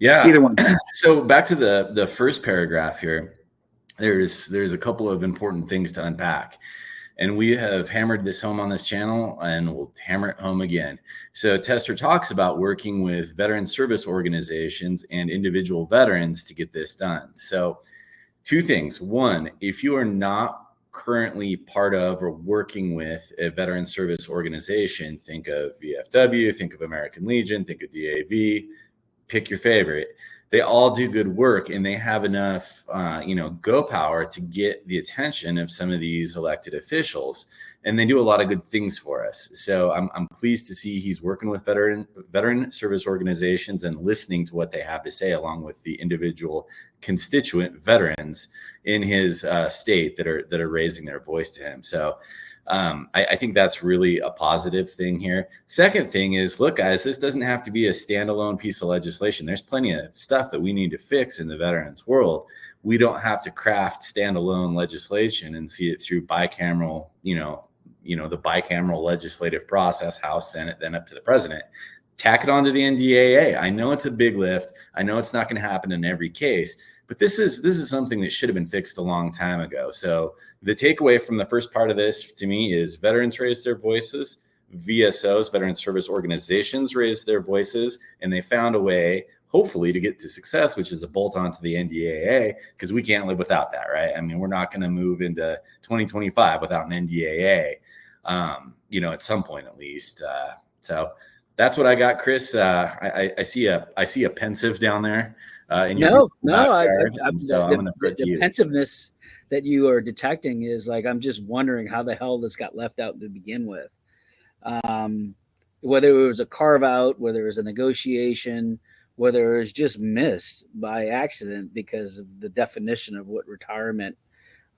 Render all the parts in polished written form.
Yeah. Either one. So back to the first paragraph here, there's a couple of important things to unpack. And we have hammered this home on this channel, and we'll hammer it home again. So Tester talks about working with veteran service organizations and individual veterans to get this done. So two things. One, if you are not currently part of or working with a veteran service organization, think of VFW, think of American Legion, think of DAV, pick your favorite. They all do good work, and they have enough, go power to get the attention of some of these elected officials, and they do a lot of good things for us. So I'm pleased to see he's working with veteran service organizations and listening to what they have to say, along with the individual constituent veterans in his state that are raising their voice to him. So I think that's really a positive thing here. Second thing is, look, guys, this doesn't have to be a standalone piece of legislation. There's plenty of stuff that we need to fix in the veterans world. We don't have to craft standalone legislation and see it through bicameral, the bicameral legislative process, House, Senate, then up to the president. Tack it onto the NDAA. I know it's a big lift. I know it's not going to happen in every case, but this is something that should have been fixed a long time ago. So the takeaway from the first part of this to me is veterans raised their voices, VSOs, veteran service organizations raised their voices, and they found a way, hopefully, to get to success, which is a bolt on to the NDAA, because we can't live without that, right? I mean, we're not going to move into 2025 without an NDAA, at some point at least. So that's what I got, Chris. I see a pensive down there. The you. pensiveness that you are detecting is like, I'm just wondering how the hell this got left out to begin with. Whether it was a carve out, whether it was a negotiation, whether it was just missed by accident because of the definition of what retirement,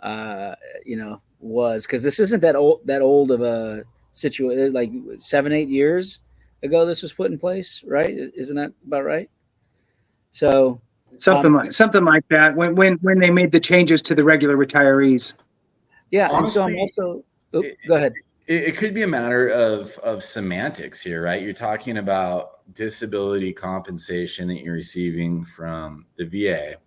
was. Because this isn't that old of a situation. Like 7-8 years ago, this was put in place, right? Isn't that about right? So something like that when they made the changes to the regular retirees. Yeah, honestly, and so I'm also go ahead. It could be a matter of semantics here, right? You're talking about disability compensation that you're receiving from the VA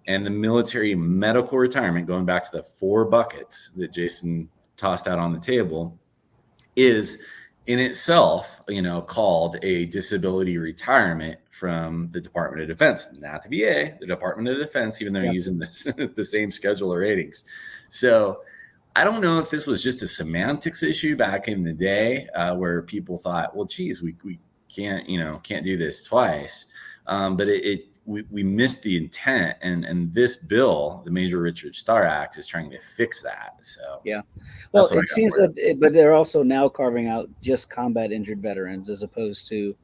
and the military medical retirement, going back to the 4 buckets that Jason tossed out on the table, is in itself, called a disability retirement from the Department of Defense, not the VA, the Department of Defense, even though they're using the same schedule of ratings. So I don't know if this was just a semantics issue back in the day where people thought, well, geez, we can't do this twice. But we missed the intent, and this bill, the Major Richard Starr Act, is trying to fix that. So yeah, well, it seems that, but they're also now carving out just combat injured veterans as opposed to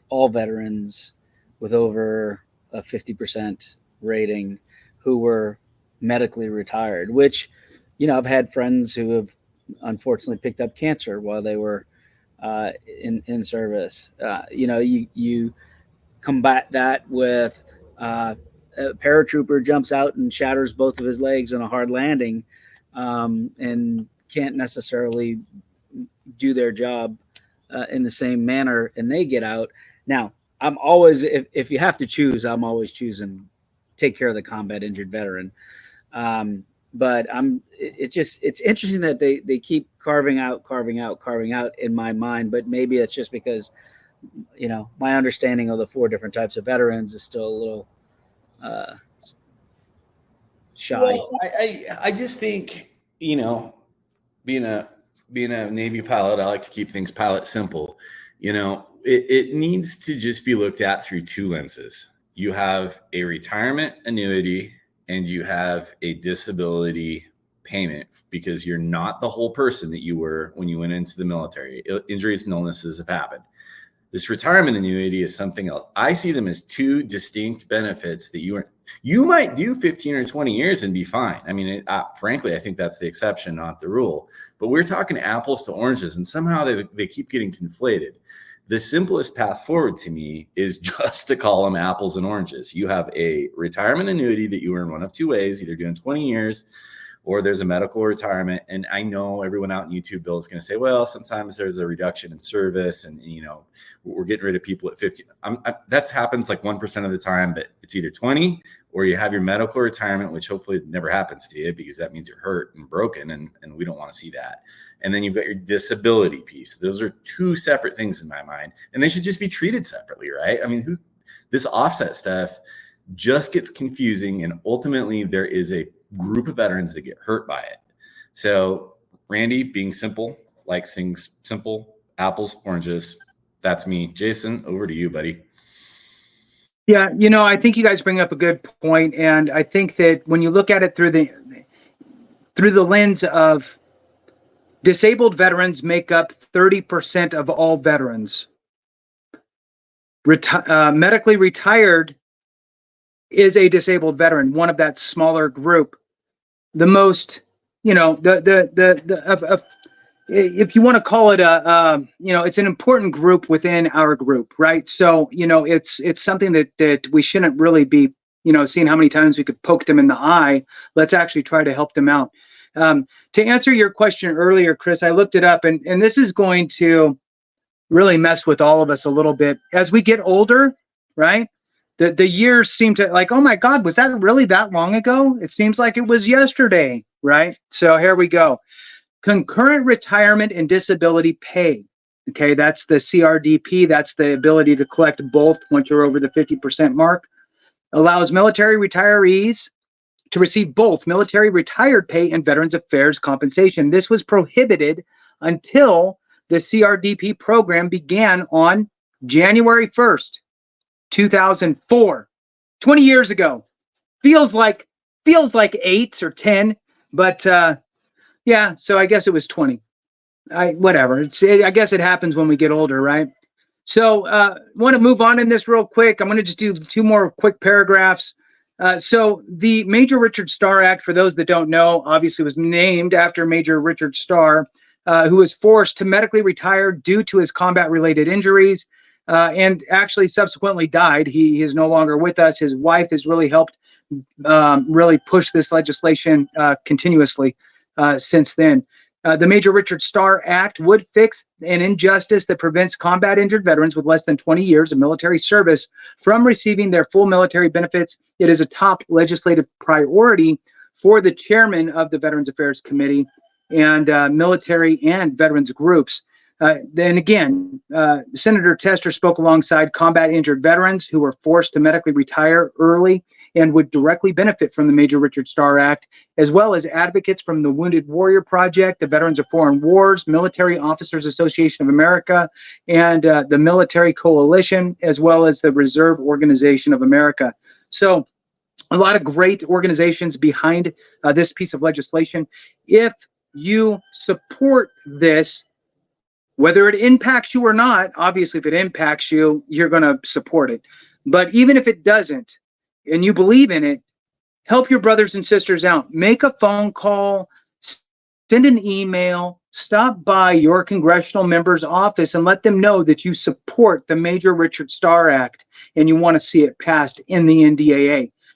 all veterans with over a 50% rating who were medically retired. Which, I've had friends who have unfortunately picked up cancer while they were in service. You combat that with a paratrooper jumps out and shatters both of his legs on a hard landing and can't necessarily do their job in the same manner, and they get out. Now, I'm always, if you have to choose, I'm always choosing take care of the combat injured veteran. But it's interesting that they keep carving out in my mind, but maybe it's just because my understanding of the 4 different types of veterans is still a little shy. Well, I just think, being a Navy pilot, I like to keep things pilot simple. It needs to just be looked at through 2 lenses. You have a retirement annuity and you have a disability payment because you're not the whole person that you were when you went into the military. Injuries and illnesses have happened. This retirement annuity is something else. I see them as 2 distinct benefits that you might do 15 or 20 years and be fine. I mean, frankly, I think that's the exception, not the rule. But we're talking apples to oranges, and somehow they keep getting conflated. The simplest path forward to me is just to call them apples and oranges. You have a retirement annuity that you earn one of 2 ways, either doing 20 years or there's a medical retirement. And I know everyone out in YouTube Bill is going to say, well, sometimes there's a reduction in service and, you know, we're getting rid of people at 50. That happens like 1% of the time, but it's either 20 or you have your medical retirement, which hopefully never happens to you because that means you're hurt and broken. And we don't want to see that. And then you've got your disability piece. Those are two separate things in my mind, and they should just be treated separately, right? I mean, this offset stuff just gets confusing, and ultimately there is a group of veterans that get hurt by it. So Randy, being simple, likes things simple, apples, oranges. That's me. Jason, over to you, buddy. Yeah, you know, I think you guys bring up a good point, and I think that when you look at it through the lens of disabled veterans make up 30% of all veterans. Medically retired is a disabled veteran, one of that smaller group. The most, you know, if you want to call it you know, it's an important group within our group, right? So, you know, it's something that we shouldn't really be, you know, seeing how many times we could poke them in the eye. Let's actually try to help them out. To answer your question earlier, Chris, I looked it up, and this is going to really mess with all of us a little bit. As we get older, right, the years seem to, like, oh my God, was that really that long ago? It seems like it was yesterday, right? So here we go. Concurrent retirement and disability pay. Okay, that's the CRDP. That's the ability to collect both once you're over the 50% mark. Allows military retirees to receive both military retired pay and Veterans Affairs compensation. This was prohibited until the CRDP program began on January 1st, 2004, 20 years ago. Feels like 8 or 10, but yeah, so I guess it was 20. Whatever. I guess it happens when we get older, right? So want to move on in this real quick. I'm going to just do 2 more quick paragraphs. So the Major Richard Starr Act, for those that don't know, obviously was named after Major Richard Starr, who was forced to medically retire due to his combat-related injuries, and actually subsequently died. He is no longer with us. His wife has really helped really push this legislation continuously since then. The Major Richard Starr Act would fix an injustice that prevents combat injured veterans with less than 20 years of military service from receiving their full military benefits. It is a top legislative priority for the chairman of the Veterans Affairs Committee and military and veterans groups. Then again, Senator Tester spoke alongside combat injured veterans who were forced to medically retire early and would directly benefit from the Major Richard Starr Act, as well as advocates from the Wounded Warrior Project, the Veterans of Foreign Wars, Military Officers Association of America, and the Military Coalition, as well as the Reserve Organization of America. So a lot of great organizations behind this piece of legislation. If you support this, whether it impacts you or not, obviously if it impacts you, you're going to support it. But even if it doesn't, and you believe in it, help your brothers and sisters out. Make a phone call, send an email, stop by your congressional member's office and let them know that you support the Major Richard Starr Act and you want to see it passed in the NDAA.